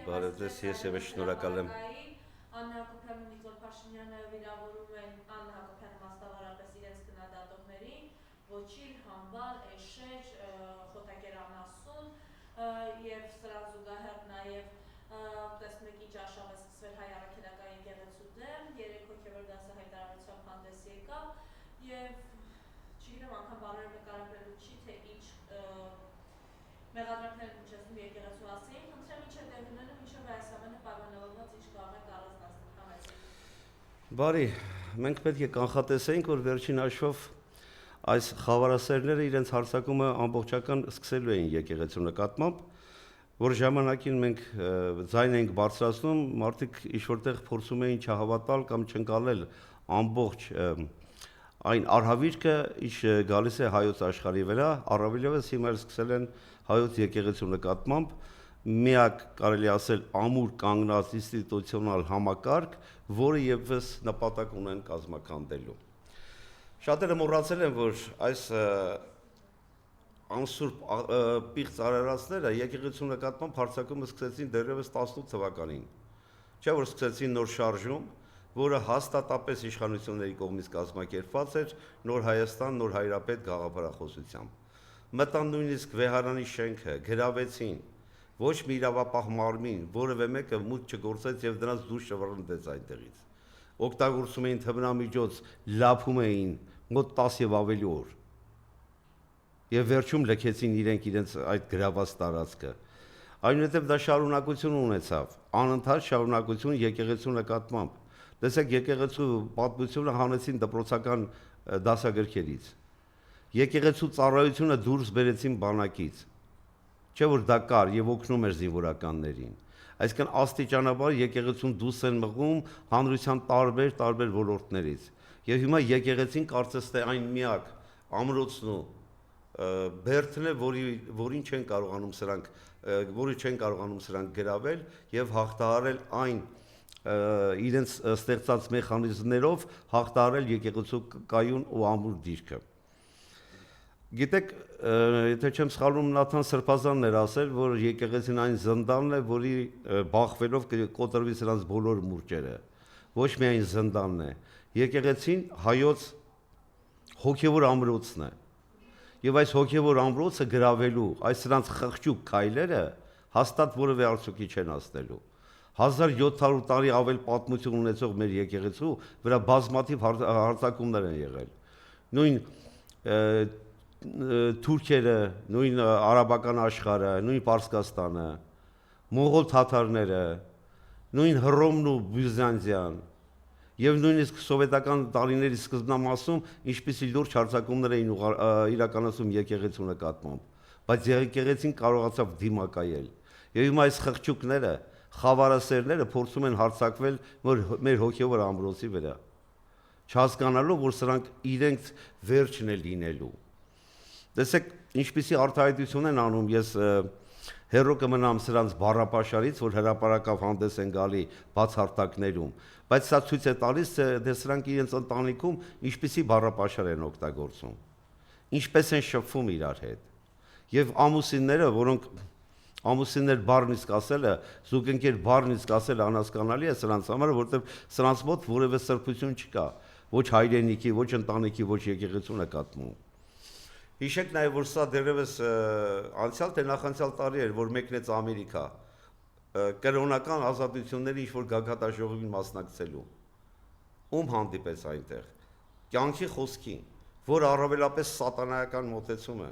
Բարևձեզ, ես ևս շնորհակալ եմ։ Աննա Հակոբյանն ու Նիկոլ Փաշինյանը վիրավորում են Աննա Հակոբյանը մասնավորապես իրենց քննադատողներին, Ոչիլ, Համբալ, Էշեր, Խոտակեր Անասուն եւ սրանց զուգահեռ նաեւ տեսնում եք ինչ արշավ է սկսվել Հայ Առաքելական եկեղեցու դեմ, 3 հոգեվոր դասահայտարարությամբ հանդես եկավ եւ չգիտեմ անգամ բառերով նկարագրելու չի թե ինչ մեղադրանքներ միջազգում եկեղեցու հասցեին, խնդրեմ ինչ է տեղնելը մինչև այս ամենը պայմանավորված ինչ կարող եք առանձնացնել։ Բարի, մենք պետք է կանխատեսեինք, որ վերջին հաշվով այս խավարասերները իրենց հարձակումը ամբողջական սկսելու էին եկեղեցու նկատմամբ, որ ժամանակին մենք ձայն էինք բարձրացնում, մարդիկ ինչ-որտեղ փորձում էին չհավատալ կամ չընկալել ամբողջ այն արհավիրքը, ինչ գալիս է հայոց աշխարհի վրա, առավելևս հիմա սկսել են հայոց եկեղեցու նկատմամբ միակ կարելի ասել ամուր կանգնած ինստիտուցիոնալ համակարգ, որը եւս նպատակ ունեն կազմակերպելու։ Շատերը մոռացել են, որ այս անսուրբ պիղծ արարածները եկեղեցու նկատմամբ հարձակումը սկսեցին դեռևս 18 թվականին։ Չէ՞ որ սկսեցին նոր շարժում, որը հաստատապես իշխանությունների կողմից կազմակերպված էր Նոր Հայաստան, Նոր Հայրապետ գաղափարախոսությամբ։ Մտան նույնիսկ Վեհարանի շենքը, գրավեցին, ոչ մի իրավապահ մարմին, որևէ մեկը մուտք չգործեց եւ դրանց դուրս չվռնդեց այնտեղից։ Օգտագործում էին թմրամիջոց, լափում էին մոտ 10 եւ ավելի օր։ Եվ վերջում լքեցին իրենց այդ գրաված տարածքը։ Այնուհետև դա շարունակություն ունեցավ, անընդհատ շարունակություն եկեղեցու նկատմամբ։ Տեսեք, եկեղեցու պատմությունը հանեցին դպրոցական դասագրքերից։ Եկեղեցու ծառայությունը դուրս բերեցին բանակից։ Չէ՞ որ դա կար եւ օգնում էր զինվորականներին։ Այսինքն աստիճանաբար եկեղեցուն դուրս են մղում հանրության տարբեր ոլորտներից։ Եվ հիմա եկեղեցին կարծես թե այն միակ ամրոցն ու բերդն է, որին չեն կարողանում սրանք գրավել եւ հաղթահարել այն իրենց ստեղծած մեխանիզմներով հաղթահարել եկեղեցու կայուն ու ամուր դիրքը։ Գիտեք, եթե չեմ սխալվում, Նաթան Սրբազանն էր ասել, որ եկեղեցին այն զնդանն է, որի բախվելով կկոտրվի սրանց բոլոր մուրճերը։ Ոչ միայն զնդանն է, եկեղեցին հայոց հոգևոր ամրոցն է։ Եվ այս հոգևոր ամրոցը գրավելու այս սրանց խղճուկ քայլերը հաստատ որևէ արդյունքի չեն հասնելու։ 1700 տարի ավել պատմություն ունեցող մեր եկեղեցու վրա բազմաթիվ հարձակումներ են եղել։ Նույն թուրքերը, նույն արաբական աշխարհը, նույն Պարսկաստանը, մոնղոլ թաթարները, նույն Հռոմն ու Բյուզանդիան եւ նույնիսկ սովետական տարիների սկզբնամասում ինչպիսի լուրջ հարձակումներ էին իրականացում եկեղեցու նկատմամբ, բայց եկեղեցին կարողացավ դիմակայել։ Եվ հիմա այս խղճուկները, խավարասերները փորձում են հարձակվել մեր հոգևոր ամրոցի վրա, չհասկանալով, որ սրանք իրենց վերջն է լինելու։ Տեսեք, ինչպիսի արտահայտություն են անում, ես հերո կմնամ սրանց բառապաշարից, որ հրապարակավ հանդես են գալի բացարտակներում, բայց սա ցույց է տալիս, թե սրանք իրենց ընտանիքում ինչպիսի բառապաշար են օգտագործում, ինչպես են շփվում իրար հետ։ Եվ ամուսինները, որոնք ամուսիններ բառն իսկ ասելը, զուգընկեր բառն իսկ ասելը անհասկանալի է սրանց համար, որովհետև սրանց մոտ որևէ սրբություն չկա, ոչ հայրենիքի, ոչ ընտանիքի, ոչ եկեղեցու նկատմամբ։ Հիշեք նաև, որ սա դեռևս անցյալ թե նախանցյալ տարի էր, որ մեկնեց Ամերիկա կրոնական ազատությունների ինչ-որ գագաթաժողովին մասնակցելու։ Ում հանդիպեց այնտեղ։ Կյանքի խոսքին, որ առավելապես սատանայական մոտեցում է։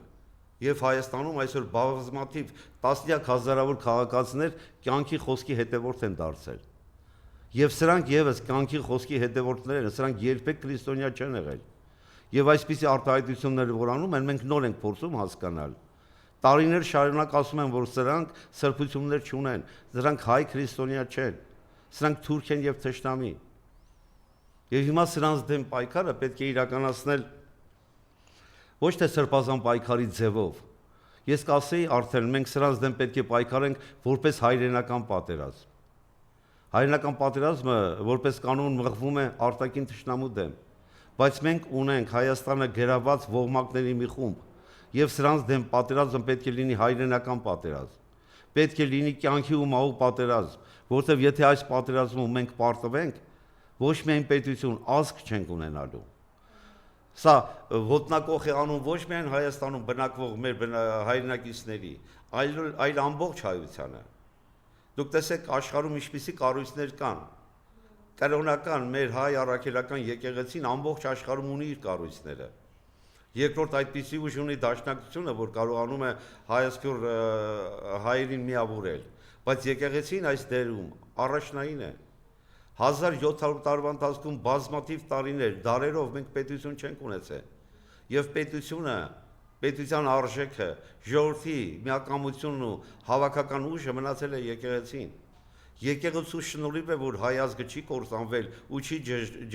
Եվ Հայաստանում այսօր բազմաթիվ տասնյակ հազարավոր քաղաքացիներ կյանքի խոսքի հետևորդ են դարձել։ Եվ սրանք եւս կյանքի խոսքի հետևորդներ են, սրանք երբեք քրիստոնյա չեն եղել։ Եվ այսպիսի արտահայտություններ որ անում են, մենք նոր ենք փորձում հասկանալ։ Տարիներ շարունակ ասում են, որ սրանք սրբություններ չունեն, սրանք հայ քրիստոնյա չեն, սրանք թուրք են եւ թշնամի։ Եվ հիմա սրանց դեմ պայքարը պետք է իրականացնել ոչ թե սրբազան պայքարի ձևով։ Ես կասեի արդեն մենք սրանց դեմ պետք է պայքարենք որպես հայրենական պատերազմ։ Հայրենական պատերազմը որպես կանոն մղվում է արտաքին թշնամու դեմ, բայց մենք ունենք Հայաստանը գրաված ողմակների մի խումբ, եւ սրանց դեմ պատերազմը պետք է լինի հայրենական պատերազմ։ պետք է լինի կյանքի ու մահու պատերազմ, որտեղ եթե այս պատերազմում մենք պարտվենք, ոչ միայն պետություն, ազգ չենք ունենալու։ Սա ոտնակոխ է անում ոչ միայն Հայաստանում բնակվող մեր հայրենակիցների, այլ ամբողջ հայությանը։ Դուք տեսեք աշխարհում ինչպիսի կառույցներ կան։ Կրոնական մեր հայ առաքելական եկեղեցին ամբողջ աշխարհում ունի իր կառույցները։ Երկրորդ այդպիսի ուժ ունի Դաշնակցությունը, որ կարողանում է հայասփյուռ հայերին միավորել, բայց եկեղեցին այս դերում առաջնային է։ 1700 տարվա ընթացքում բազմաթիվ տարիներ, դարերով մենք պետություն չենք ունեցել։ Եվ պետության արժեքը, ժողովրդի միակամությունն ու հավաքական ուժը մնացել է եկեղեցին։ Եկեղեցու շնորհիվ է, որ հայ ազգը չի կործանվել ու չի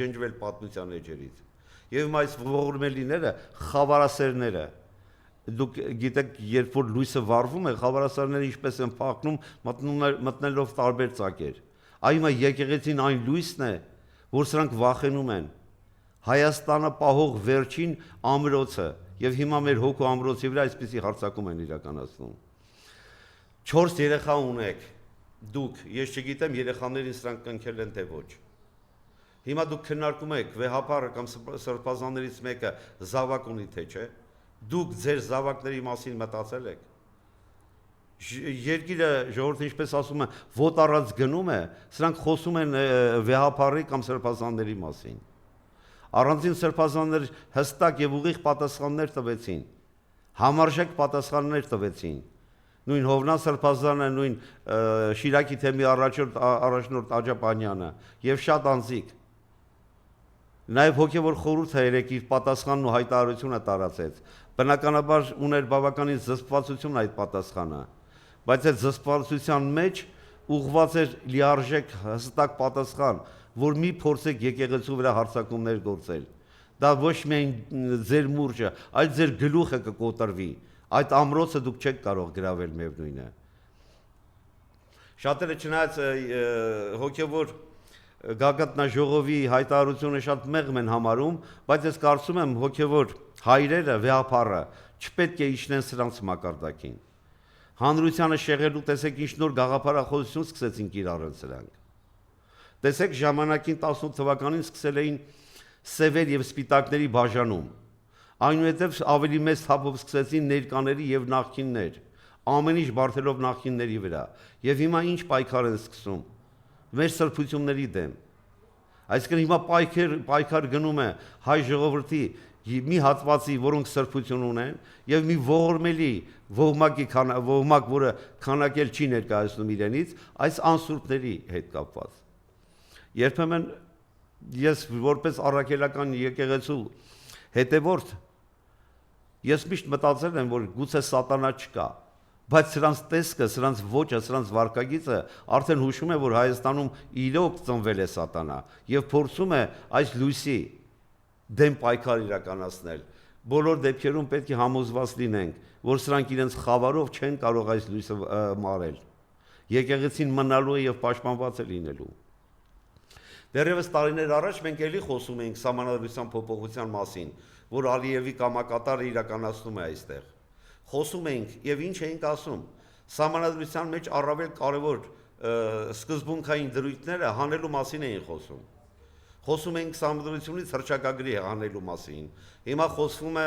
ջնջվել պատմության էջերից։ Եվ այս ողորմելիները խավարասերները, դուք գիտեք, երբ որ լույսը վառվում է, խավարասերները ինչպես են փակնում, մտնելով տարբեր ծակեր։ Այմա եկեղեցին այն լույսն է, որ սրանք վախենում են։ Հայաստանը պահող վերջին ամրոցը, եւ հիմա մեր հոգու ամրոցի վրա այսպիսի հարձակում են իրականացնում։ 4 երեխա ունեք, դուք, ես չգիտեմ երեխաներին սրանք կնքել են թե ոչ։ Հիմա դուք քննարկում եք վեհապարը կամ սրբազաններից մեկը զավակ ունի թե չէ, դուք ձեր զավակների մասին մտածել եք։ Երկիրը ժողովուրդը ինչպես ասում է, ոտ առած գնում է, սրանք խոսում են վեհապարի կամ սրբազանների մասին։ Առանձին սրբազաններ հստակ եւ ուղիղ պատասխաններ տվեցին, համարժեք պատասխաններ տվեցին։ Նույն Հովնան սրբազանը, նույն Շիրակի թեմի առաջնորդ Աջապանյանը եւ շատ անձիկ։ Նաեւ հոգեվոր խորհուրդը երեք իր պատասխանն ու հայտարարությունը տարածեց։ Բնականաբար ուներ բավականին զսպվածություն այդ պատասխանը, բայց այդ զսպվածության մեջ ուղղված էր լիարժեք հստակ պատասխան, որ մի փորձեք եկեղեցու վրա հարձակումներ գործել։ Դա ոչ միայն ձեր մուրճը, այլ ձեր գլուխը կկոտրվի։ Այդ ամրոցը դուք չեք կարող գրավել միևնույնը։ Շատերը չնայած հոգևոր գագաթնաժողովի հայտարարությունը շատ մեղմ են համարում, բայց ես կարծում եմ հոգևոր հայրերը, վեհապարը չպետք է իջնեն սրանց մակարդակին։ Հանրությանը շեղելու տեսեք ինչ նոր գաղափարախոսություն սկսեցին կիրառել սրանք։ Տեսեք ժամանակին 18 թվականին սկսել էին սևեր եւ սպիտակների բաժանում։ Այնուհետև ավելի մեծ թափով սկսեցին ներկաների եւ նախկիններ, ամեն ինչ բարթելով նախկինների վրա։ Եվ հիմա ինչ պայքար են սկսում։ Մեր սրբությունների դեմ։ Այսինքն հիմա պայքար գնում է հայ ժողովրդի մի հատվածի, որոնք սրբություն ունեն, եւ մի ողորմելի ոհմակ, որը քանակել չի ներկայացնում իրենից, այս անսուրբների հետ կապված։ Երբեմն ես որպես առաքելական եկեղեցու հետևորդ ես միշտ մտածել եմ, որ գուցե սատանա չկա, բայց սրանց տեսքը, սրանց ոճը, սրանց վարքագիծը արդեն հուշում է, որ Հայաստանում իրոք ծնվել է սատանա եւ փորձում է այս լույսի դեմ պայքար իրականացնել։ Բոլոր դեպքերում պետք է համոզված լինենք, որ սրանք իրենց խավարով չեն կարող այս լույսը մարել։ Եկեղեցին մնալու է եւ պաշտպանված է լինելու։ Դեռևս տարիներ առաջ մենք էլի խոսում էինք սահմանադրության փոփոխության մասին, որ Ալիևի կամակատարը իրականացնում է այստեղ։ Խոսում էինք եւ ինչ էինք ասում։ Սահմանադրության մեջ առավել կարևոր սկզբունքային դրույթները հանելու մասին էին խոսում։ Խոսում էինք սահմանադրությունից հռչակագրի հանելու մասին։ Հիմա խոսվում է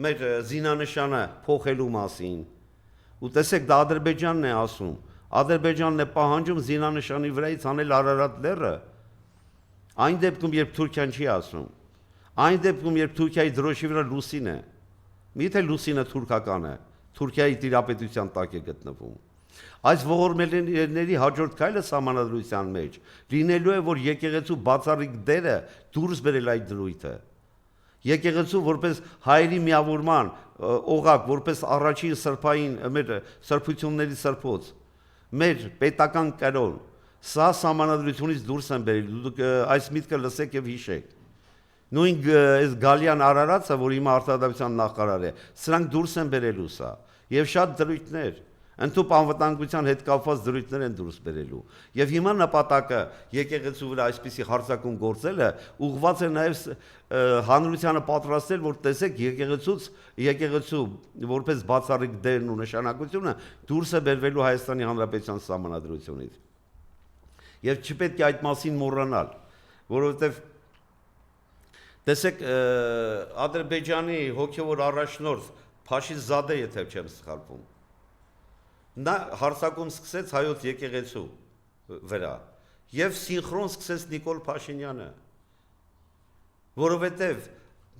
մեր զինանշանը փոխելու մասին։ Ու տեսեք, դա Ադրբեջանն է ասում։ Ադրբեջանն է պահանջում զինանշանի վրայից անել Արարատ լեռը։ Այն դեպքում, երբ Թուրքիան չի ասում, այն դեպքում, երբ Թուրքիայի դրոշի վրա Լուսին է, միթե Լուսինը թուրքական է, Թուրքիայի տիրապետության տակ է գտնվում։ Այս ողորմելիների հաջորդ քայլը սահմանադրության մեջ լինելու է, որ եկեղեցու բացառիկ դերը դուրս բերել այդ դրույթը։ Եկեղեցու որպես հայերի միավորման օղակ, որպես առաջին սրբային մեր սրբությունների սրբոց, մեր պետական կրոն, սա սահմանադրությունից դուրս են բերել, դուք այս միտքը լսեք եւ հիշեք։ Նույն այս Գալյան Արարածը, որ հիմա արտադրության նախարար է, սրանք դուրս են բերելու սա, եւ շատ դրույթներ։ ընդհանուր անվտանգության հետ կապված դրույթներ են դուրս բերելու։ Եվ հիմա նպատակը եկեղեցու վրա այսպիսի հարձակում գործելը ուղղված է նաև հանրությանը պատրաստել, որ տեսեք եկեղեցու որպես բացառիկ դերն ու նշանակությունը դուրս է բերվելու Հայաստանի Հանրապետության սահմանադրությունից։ Եվ չպետք է այդ մասին մոռանալ, որովհետև տեսեք Ադրբեջանի հոգևոր առաջնորդ Փաշիզադե, եթե չեմ սխալվում, նա հարձակում սկսեց հայոց եկեղեցու վրա եւ սինխրոն սկսեց Նիկոլ Փաշինյանը, որովհետեւ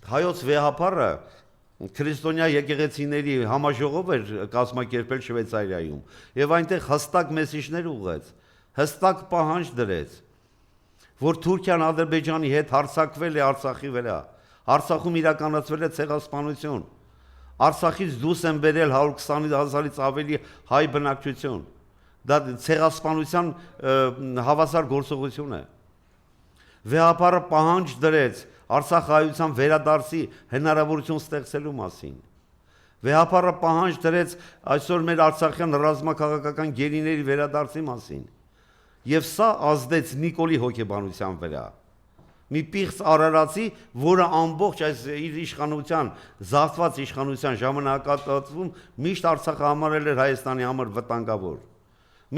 հայոց վեհապարը քրիստոնյա եկեղեցիների համաժողով էր կազմակերպել Շվեյցարիայում եւ այնտեղ հստակ մեսիջներ ուղղեց, հստակ պահանջ դրեց, որ Թուրքիան Ադրբեջանի հետ հարձակվել է Արցախի վրա, Արցախում իրականացվել է ցեղասպանություն, Արցախից դուրս են բերել 120,000-ից ավելի հայ բնակչություն, դա ցեղասպանության հավասար գործողություն է։ Վեհապարը պահանջ դրեց Արցախահայության վերադարձի հնարավորություն ստեղծելու մասին։ Վեհապարը պահանջ դրեց այսօր մեր արցախյան ռազմաքաղաքական գերիների վերադարձի մասին։ Եվ սա ազդեց Նիկոլի հոգեբանության վրա։ Մի պիղծ արարածի, որը ամբողջ այս իր իշխանության, զավթված իշխանության ժամանակահատվածում միշտ Արցախը համարել էր Հայաստանի համար վտանգավոր։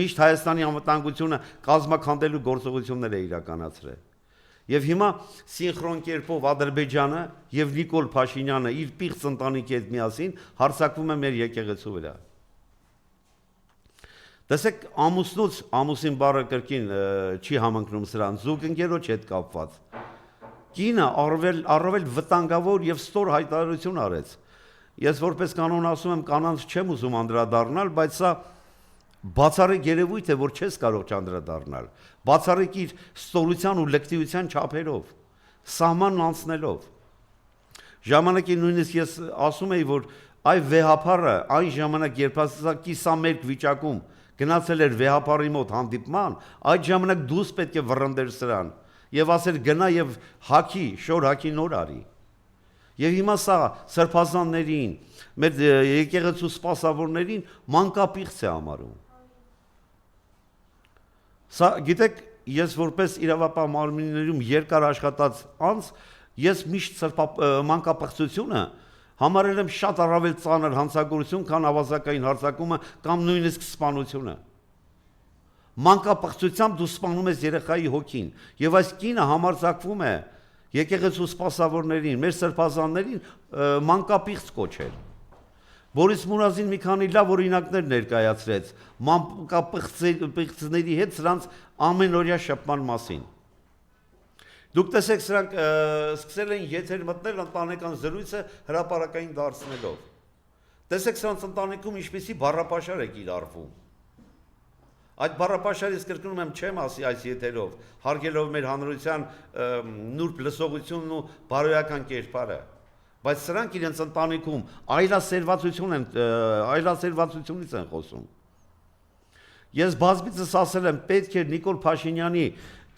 Միշտ Հայաստանի անվտանգությունը կազմաքանդելու գործողություններ է իրականացրել։ Եվ հիմա սինխրոն կերպով Ադրբեջանը եւ Նիկոլ Փաշինյանը իր պիղծ ընտանիքի հետ միասին հարձակվում է մեր եկեղեցու վրա։ Տեսեք, ամուսին բառը կրկին չի համընկնում սրան, զուգընկերոջ հետ կապված։ Կինը առավել վտանգավոր եւ ստոր հայտարարություն արեց։ Ես որպես կանոն ասում եմ, կանանց չեմ ուզում անդրադառնալ, բայց սա բացառիկ երևույթ է, որ չես կարող չանդրադառնալ։ Բացառիկ իր ստորության ու լկտիության չափերով, սահմանն անցնելով։ Ժամանակին նույնիսկ ես ասում էի, որ այ վեհապարը այն ժամանակ, երբ ասա կիսամերկ վիճակում գնացել էր վեհապարի մոտ հանդիպման, այդ ժամանակ դուս պետք է վռնդեր սրան եւ ասել գնա եւ հակի, շոր հակի նոր արի։ Եվ հիմա սա սրբազաններին, մեր եկեղեցու սպասավորներին մանկապիղծ է համարում։ Սա գիտեք, ես որպես իրավապահ մարմիններում երկար աշխատած անձ, ես միշտ մանկապղծությունը համարել եմ շատ առավել ծանր հանցագործություն, քան ավազակային հարձակումը կամ նույնիսկ սպանությունը։ Մանկապղծությամբ դու սպանում ես երեխայի հոգին, եւ այս կինը համարձակվում է եկեղեցու սպասավորներին, մեր սրբազաններին մանկապիղծ կոչել։ Բորիս Մուրազին մի քանի լավ օրինակներ ներկայացրեց մանկապղծների հետ սրանց ամենօրյա շփման մասին։ Դուք տեսեք, սրանք սկսել են եթեր մտնել ընտանեկան զրույցը հրապարակային դարձնելով։ Տեսեք, սրանց ընտանիքում ինչպիսի բառապաշար է կիրառվում։ Այդ բառապաշարից կրկնում եմ չեմ ասի այս եթերով, հարգելով մեր հանրության նուրբ լսողությունն ու բարոյական կերպարը, բայց սրանք իրենց ընտանիքում այլասերվածությունից են խոսում։ Ես բազմիցս ասել եմ, պետք է Նիկոլ Փաշինյանի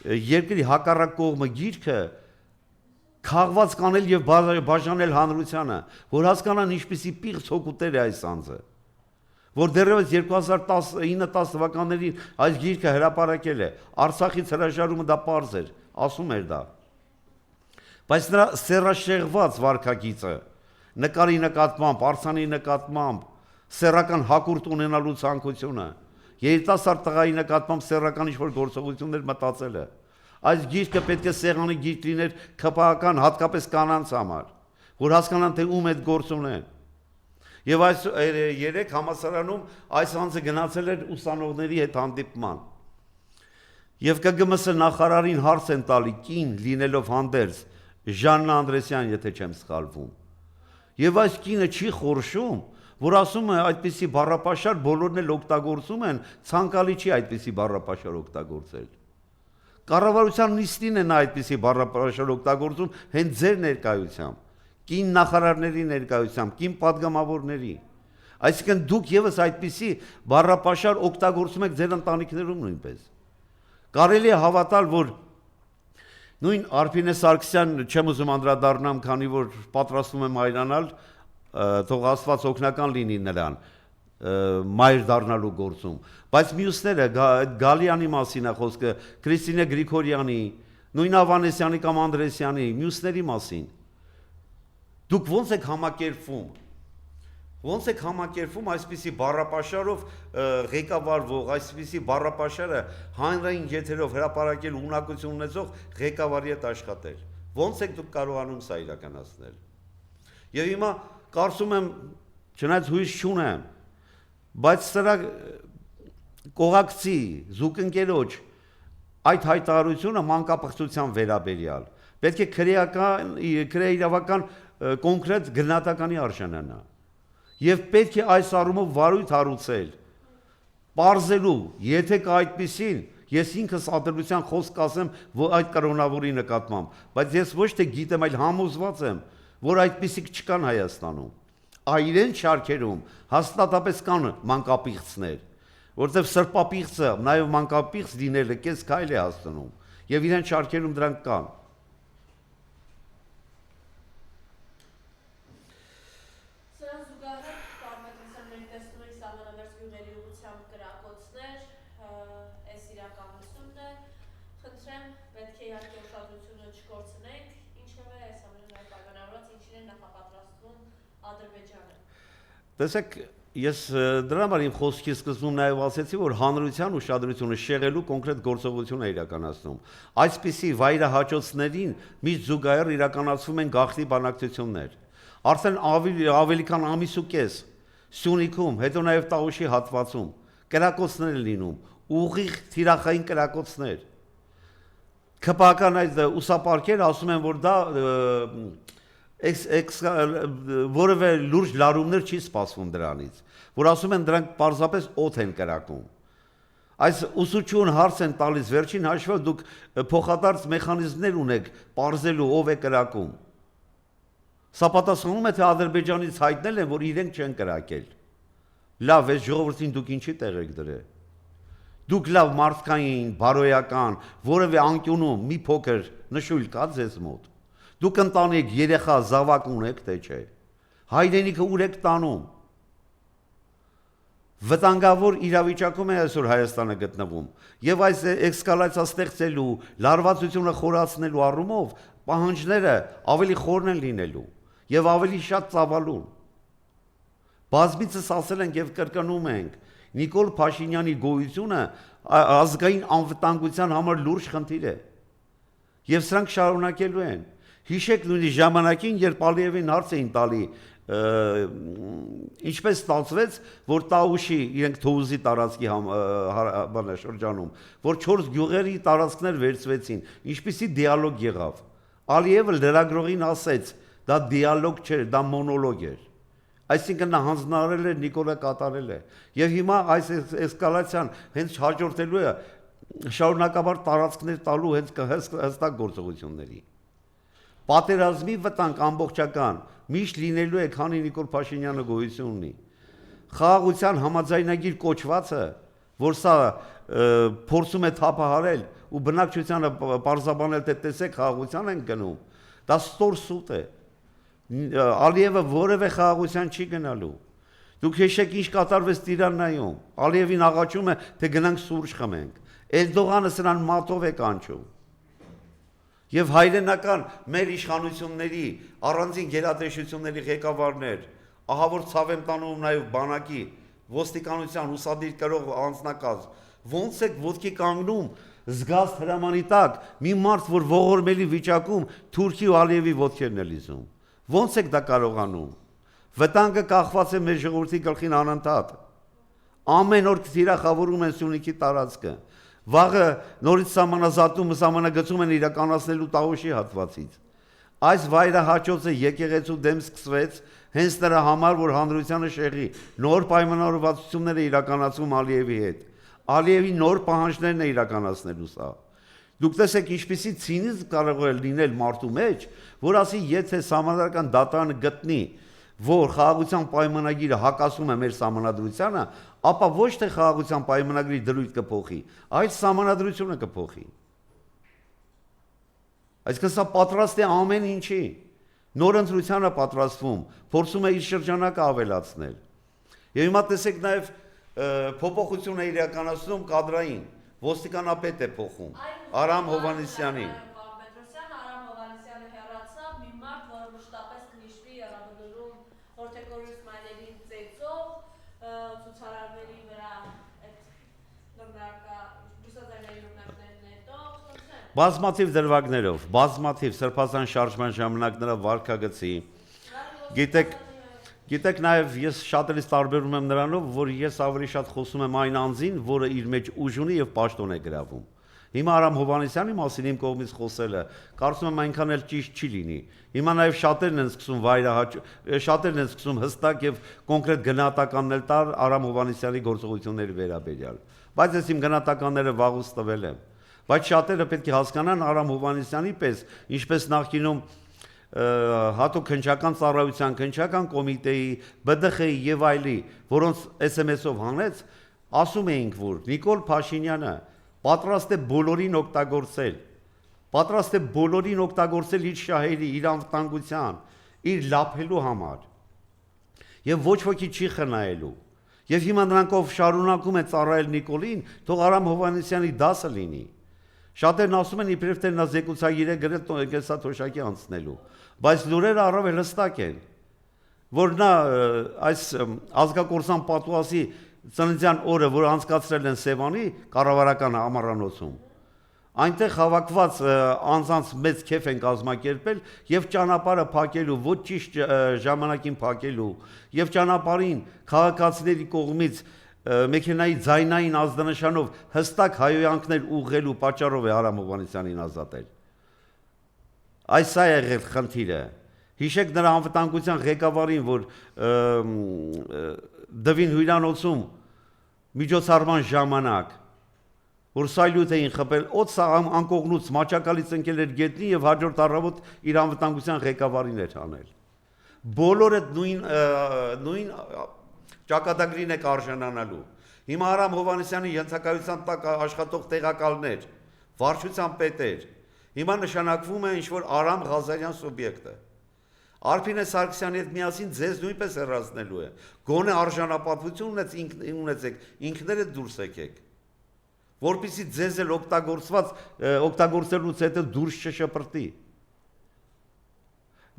երկրի հակառակ կողմը գիրքը քաղված կանել եւ բաժանել հանրությանը, որ հասկանան ինչպիսի պիղծ հոգուտեր է այս անձը, որ դեռևս 2019-10 թվականներին այս գիրքը հրապարակել է, Արցախից հրաժարումը դա պարզ էր, ասում էր դա։ Բայց նրա սեռաշեղված վարքագիծը, նկարի նկատմամբ, արձանի նկատմամբ, սեռական հակուրդ ունենալու ցանկությունը, երիտասարդ տղայի նկատմամբ սեռական ինչ-որ գործողություններ մտածելը։ Այս գիրքը պետք է սեղանի գիրք լիներ քպական, հատկապես կանանց համար, որ հասկանան, թե ում այդ գործ ունեն։ Եվ այս երեք համալսարանում այս անձը գնացել էր ուսանողների հետ հանդիպման։ Եվ ԿԳՄՍ նախարարին հարց են տալի կին լինելով հանդերձ, Ժաննա Անդրեսյան, եթե չեմ սխալվում։ Եվ այս կինը չի խորշում, որ ասում է այդպիսի բառապաշար բոլորն էլ օգտագործում են, ցանկալի չի այդպիսի բառապաշար օգտագործել։ Կառավարության նիստին է նա այդպիսի բառապաշար օգտագործում հենց ձեր ներկայությամբ, կին նախարարների ներկայությամբ, կին падգամավորների։ Այսինքն դուք եւս այդպիսի բառապաշար օգտագործում եք ձեր ընտանիքներում նույնպես։ Կարելի է հավատալ, որ նույն Արփինե Սարգսյան, չեմ ուզում անդրադառնամ, քանի որ պատրաստվում եմ այրանալ, թող Աստված օգնական լինի նրան, մայր դառնալու գործում, բայց մյուսները Գալյանի մասին է խոսքը, Քրիստինե Գրիգորյանի, նույն Ավանեսյանի կամ Անդրեսյանի, մյուսների մասին։ Դուք ո՞նց եք համակերպվում։ Ոնց եք համակերպվում այսպիսի բառապաշարով ղեկավարվող, այսպիսի բառապաշարը հանրային եթերով հրապարակել ունակություն ունեցող ղեկավարի հետ աշխատել։ Ոնց եք դուք կարողանում սա իրականացնել։ Եվ հիմա կարծում եմ, չնայած հույս չունեմ, բայց սրա կողակցի զուգընկերոջ այդ հայտարարությունը մանկապղծության վերաբերյալ պետք է քրեական կոնկրետ գնահատականի արժանանա։ Եվ պետք է այս առումով վարույթ հարուցել, պարզելու, եթե կա այդպիսին, ես ինքս ադրբեջան խոսք ասեմ այդ կորոնավորի նկատմամբ, բայց ես ոչ թե գիտեմ, այլ համոզված եմ, որ այդպիսիք չկան Հայաստանում։ Այրեն շարքերում հաստատապես կան մանկապիղծներ, որտեղ սրբապիղծը, նաև մանկապիղծ լինելը կես քայլ է հասնում, եւ իրեն շարքերում դրանք կան։ Տեսեք, ես դրա համար իմ խոսքի սկզբում նաև ասեցի, որ հանրության ուշադրությունը շեղելու կոնկրետ գործողություն է իրականացնում։ Այսպիսի վայրահաճոցներին միշտ զուգահեռ իրականացվում են գաղտնի բանակցություններ։ Արդեն ավելի քան ամիս ու կես Սյունիքում, հետո նաև Տավուշի հատվածում կրակոցներ են լինում, ուղիղ թիրախային կրակոցներ։ ՔՊԱ-կան այդ ուսապարկերը ասում են, որ դա որևէ լուրջ լարումներ չի սպասվում դրանից, որ ասում են դրանք պարզապես օդ են կրակում։ Այս ուսուցչուն հարց են տալիս վերջին հաշվով դուք փոխադարձ մեխանիզմներ ունեք պարզելու ով է կրակում։ Սա պատասխանում է, թե Ադրբեջանից հայտնել են, որ իրենք չեն կրակել։ Լավ, այս ժողովրդին դուք ինչի տեղ եք դրել։ Դուք լավ մարդկային, բարոյական, որևէ անկյունում մի փոքր նշույլ կա ձեզ մոտ։ Դուք ընտանիք, երեխա, զավակ ունեք, թե չէ։ Հայրենիքը ուր եք տանում։ Վտանգավոր իրավիճակում է այսօր Հայաստանը գտնվում։ Եվ այս էսկալացիա ստեղծելու, լարվածությունը խորացնելու առումով պահանջները ավելի խորն են լինելու եւ ավելի շատ ծավալուն։ Բազմիցս ասել ենք եւ կրկնում ենք, Նիկոլ Փաշինյանի գոյությունը ազգային անվտանգության համար լուրջ խնդիր է։ Եվ սրանք շարունակելու են։ Հիշեք նույնիսկ ժամանակին, երբ Ալիևին հարց էին տալի, ինչպես ստացվեց, որ Տավուշի իրենք Թոուզի տարածքի շրջանում, որ 4 գյուղերի տարածքներ վերցվեցին, ինչպիսի դիալոգ եղավ։ Ալիևը լրագրողին ասեց, դա դիալոգ չէր, դա մոնոլոգ էր։ Այսինքն նա հանձնարարել էր, Նիկոլը կատարել է։ Եվ հիմա այս էսկալացիան հենց հաջորդելու է շարունակաբար տարածքներ տալու հենց հստակ գործողությունների։ Պատերազմի վտանգ ամբողջական միշտ լինելու է, քանի Նիկոլ Փաշինյանը գոյություն ունի։ Խաղաղության համաձայնագիր կոչվածը, որ սա փորձում է թափահարել ու բնակչությանը պարզաբանել, թե տեսեք խաղաղության են գնում, դա ստոր սուտ է։ Ալիևը որևէ խաղաղության չի գնալու։ Դուք հիշեք ինչ կատարվեց Տիրանայում։ Ալիևին աղաչում է, թե գնանք սուրճ խմենք։ Էրդողանը սրան մատով է կանչում։ Եվ հայրենական մեր իշխանությունների, առանձին գերատեսչությունների ղեկավարներ, ահա որ ցավ եմ տանում նաև բանակի, ոստիկանության ուսադիր կրող անձնակազմ, ոնց եք ոտքի կանգնում զգաստ հրամանի տակ մի մարդ, որ ողորմելի վիճակում Թուրքի ու Ալիևի ոտքերն է լիզում։ Ոնց եք դա կարողանում։ Վտանգը կախված է մեր ժողովրդի գլխին անընդհատ։ Ամեն օր թիրախավորում են Սյունիքի տարածքը։ Վաղը նորից սահմանագծում են իրականացնելու Տավուշի հատվածից։ Այս վայրահաճոցը եկեղեցու դեմ սկսվեց հենց նրա համար, որ հանրությանը շեղի նոր պայմանավորվածություններ է իրականացում Ալիևի հետ։ Ալիևի նոր պահանջներն է իրականացնելու սա։ Դուք տեսեք ինչպիսի ցինիզմ կարող է լինել մարդու մեջ, որ ասի, եթե սահմանադրական դատարանը գտնի, որ խաղաղության պայմանագիրը հակասում է մեր սահմանադրությանը, ապա ոչ թե խաղաղության պայմանագրի դրույթ կփոխի, այլ սահմանադրությունը կփոխի։ Այսինքն սա պատրաստ է ամեն ինչի։ Նոր ընտրությանը պատրաստվում, փորձում է իր շրջանակը ավելացնել։ Եվ հիմա տեսեք նաև փոփոխություն է իրականացնում կադրային, ոստիկանապետ է փոխում, Արամ Հովհաննիսյանին։ Արամ Հովհաննիսյանը հեռացավ, մի մարդ, որը մշտապես կնիշվի Եղաբլուրում Հորթեկոր Իսմայելին ծեծող, ցուցարարների վրա բուսաձայնային նորմնակներն հետո, բազմաթիվ դրվագներով, բազմաթիվ սրբազան շարժման ժամանակ նրա վարքագծի, Գիտեք նաև ես շատերից տարբերում եմ նրանով, որ ես ավելի շատ խոսում եմ այն անձին, որը իր մեջ ուժ ունի եւ պաշտոն է գրավում։ Հիմա Արամ Հովհաննիսյանի մասին իմ կողմից խոսելը, կարծում եմ այնքան էլ ճիշտ չի լինի։ Հիմա նաև շատերն են սկսում շատերն են սկսում հստակ եւ կոնկրետ գնահատականներ տալ Արամ Հովհաննիսյանի գործողությունների վերաբերյալ։ Բայց ես իմ գնահատականները վաղուց տվել եմ։ Բայց շատերը պետք է հասկանան Արամ Հովհաննիսյանի պես, ինչպես նախկինում հատուկ քննչական ծառայության, քննչական կոմիտեի, ԲԴԽ-ի եւ այլի, որոնց SMS-ով հանեց, ասում էինք, որ Նիկոլ Փաշինյանը պատրաստ է բոլորին օգտագործել իր շահերի, իր անվտանգության, իր լափելու համար։ Եվ ոչ ոքի չի խնայելու։ Եվ հիմա նրանք ով շարունակում է ծառայել Նիկոլին, թող Արամ Հովհաննիսյանի դասը լինի։ Շատերն ասում են իբրև թե նա զեկուցագիր է գրել կենսաթոշակի անցնելու, բայց լուրերը առավել հստակ են, որ նա այս ազգակործան պատուհասի ծննդյան օրը, որ անցկացրել են Սևանի կառավարական ամառանոցում, այնտեղ հավաքված անձանց մեծ քեֆ են կազմակերպել եւ ճանապարհը փակելու, ոչ ճիշտ ժամանակին փակելու եւ ճանապարհին քաղաքացիների կողմից մեքենայի ձայնային ազդանշանով հստակ հայոյանքներ ուղղելու պատճառով է Արամ Հովհաննիսյանին ազատել։ Այս է եղել խնդիրը։ Հիշեք նրա անվտանգության ղեկավարին, որ Դվին հյուրանոցում միջոցառման ժամանակ, որ սայլույթ էին խփել, օդ անկողնուց մաչակալից ընկել էր գետնի եւ հաջորդ առավոտ իր անվտանգության ղեկավարին էր հանել։ Բոլորը նույն ճակատագրին եք արժանանալու։ Հիմա Արամ Հովհաննիսյանի ենթակայության տակ աշխատող տեղակալներ, վարչության պետեր, հիմա նշանակվում է ինչ-որ Արամ Ղազարյան սուբյեկտը։ Արփինե Սարգսյանի հետ միասին ձեզ նույնպես հեռացնելու է։ Գոնե արժանապատվություն ունեցեք, ինքներդ դուրս եկեք, որպեսզի ձեզ էլ օգտագործելուց հետո դուրս չշպրտի։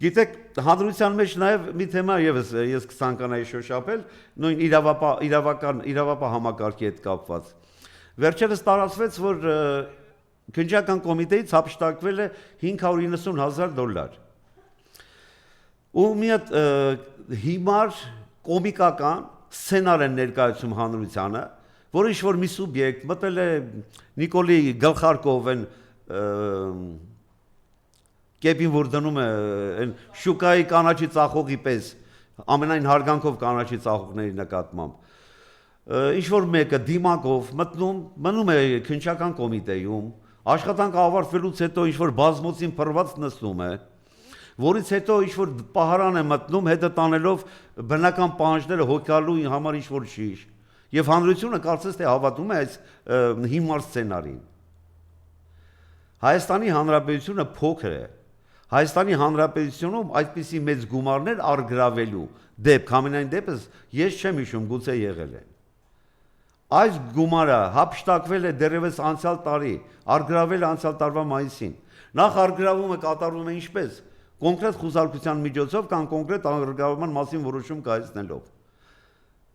Գիտեք, հանրության մեջ նաև մի թեմա եւս ես կցանկանայի շոշափել, նույն իրավապահ համակարգի հետ կապված։ Վերջերս տարածվեց, որ քննչական կոմիտեից հափշտակվել է $590,000։ Ու մի հատ հիմար կոմիկական սցենար են ներկայացում հանրությանը, որ ինչ-որ մի սուբյեկտ մտել է Նիկոլի գլխարկով են կեպին, որ դնում է շուկայի կանաչի ծախողի պես, ամենայն հարգանքով կանաչի ծախողների նկատմամբ, ինչ-որ մեկը դիմակով մնում է քննչական կոմիտեում, աշխատանքը ավարտվելուց հետո ինչ-որ բազմոցին փռված նստում է, որից հետո ինչ-որ պահարան է մտնում, հետը տանելով բնական պահանջները հոգալու համար ինչ-որ շիշ, եւ հանրությունը կարծես թե հավատում է այս հիմար սցենարին։ Հայաստանի Հանրապետությունը փոքր է։ Հայաստանի Հանրապետությունում այդպիսի մեծ գումարներ առգրավելու դեպք, ամենայն դեպս ես չեմ հիշում, գուցե եղել է։ Այս գումարը հափշտակվել է դեռևս անցյալ տարի, առգրավել անցյալ տարվա մայիսին։ Նախ առգրավումը կատարվում է ինչպես, կոնկրետ խուսափության միջոցով կամ կոնկրետ առգրավման մասին որոշում կայացնելով։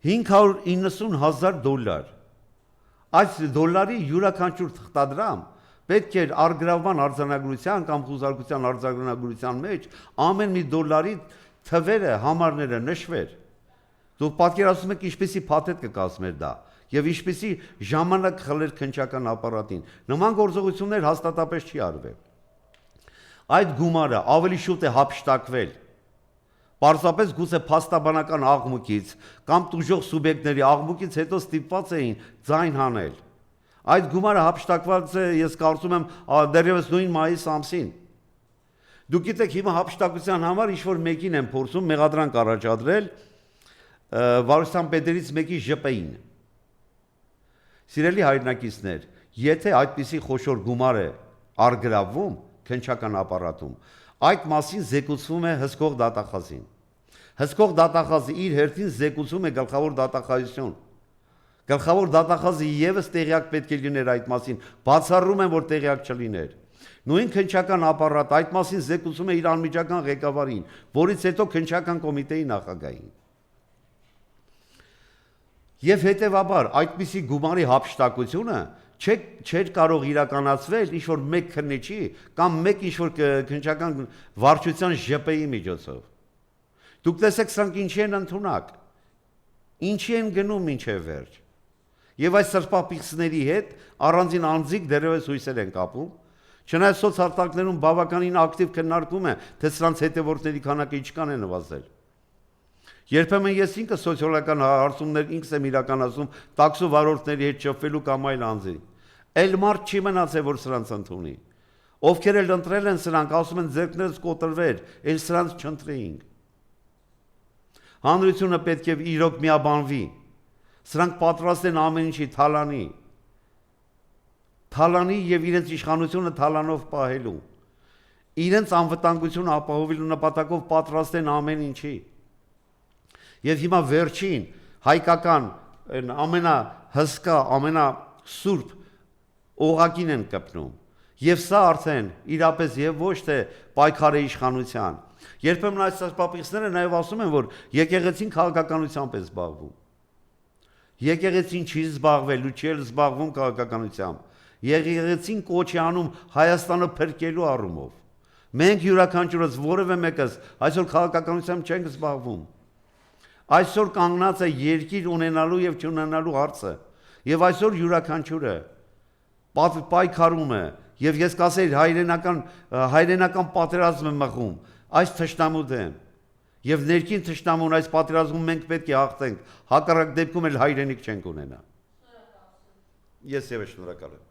$590,000։ Այս դոլարի յուրաքանչյուր թղթադրամ պետք էր առգրավման արձանագրության կամ խուսափության արձանագրության մեջ ամեն մի դոլարի թվերը, համարները նշվեր։ Դուք պատկերացնում եք ինչպեսի փաթեթ կկազմեր դա եւ ինչպեսի ժամանակ խլեր քննչական ապարատին։ Նման գործողություններ հաստատապես չի արվել։ Այդ գումարը ավելի շուտ է հափշտակվել։ Պարզապես գուցե փաստաբանական աղմուկից կամ տուժող սուբյեկտների աղմուկից հետո ստիպված էին ձայն հանել։ Այդ գումարը հափշտակված է, ես կարծում եմ, դեռևս նույն մայիս ամսին։ Դուք գիտեք, հիմա հափշտակության համար ինչ-որ մեկին են փորձում մեղադրանք առաջադրել վարչության պետերից մեկի ԺՊ-ին։ Սիրելի հայրենակիցներ, եթե այդպիսի խոշոր գումար է առգրավվում քննչական ապարատում, այդ մասին զեկուցվում է հսկող դատախազին։ Հսկող դատախազը իր հերթին զեկուցում է գլխավոր դատախազություն։ Գլխավոր դատախազը եւս տեղյակ պետք է լիներ այդ մասին, բացառում են, որ տեղյակ չլիներ։ Նույն քննչական ապարատը այդ մասին զեկուցում է իր անմիջական ղեկավարին, որից հետո քննչական կոմիտեի նախագահին։ Եվ հետևաբար այդպիսի գումարի հափշտակությունը չէր կարող իրականացվել ինչ-որ մեկ քննիչի կամ մեկ ինչ-որ քննչական վարչության ԺՊ-ի միջոցով։ Դուք տեսեք, սրանք ինչի են ընդունակ, ինչի են գնում մինչև վերջ։ Եվ այս սրբապիղծների հետ առանձին անձիկ դեռևս հույսեր են կապում, չնայած սոցհարթակներում բավականին ակտիվ քննարկում է, թե սրանց հետևորդների քանակը ինչքան է նվազել։ Երբեմն ես ինքս սոցիալական հարցումներ ինքս եմ իրականացում տաքսու վարորդների հետ շփվելու կամ այլ անձի։ Էլ մարդ չի մնացել, որ սրանց ընդունի։ Ովքեր էլ ընտրել են սրանք, ասում են ձեռքներս կոտրվեր, էլ սրանց չընտրեինք։ Հանրությունը պետք է իրոք միաբանվի։ Սրանք պատրաստ են ամեն ինչի թալանի եւ իրենց իշխանությունը թալանով պահելու։ Իրենց անվտանգությունը ապահովելու նպատակով պատրաստ են ամեն ինչի։ Եվ հիմա վերջին հայկական ամենահսկա, ամենասուրբ օղակին են կպնում։ Եվ սա արդեն իրապես եւ ոչ թե պայքար է իշխանության։ Երբեմն այս սրբապիղծները նաեւ ասում են, որ եկեղեցին քաղաքականությամբ է զբաղվում։ Եկեղեցին չի զբաղվելու, չի զբաղվում քաղաքականությամբ։ Եկեղեցին կոչ է անում Հայաստանը փրկելու առումով։ Մենք յուրաքանչյուրս որևէ մեկս այսօր քաղաքականությամբ չենք զբաղվում։ Այսօր կանգնած է երկիր ունենալու եւ չունենալու հարցը, եւ այսօր յուրաքանչյուրը պայքարում է, եւ ես կասեի հայրենական պատերազմ է մղում այս թշնամու դեմ, եւ ներքին թշնամուն այս պատերազմում մենք պետք է հաղթենք, հակառակ դեպքում էլ հայրենիք չենք ունենա։ Ես եւս շնորհակալ եմ։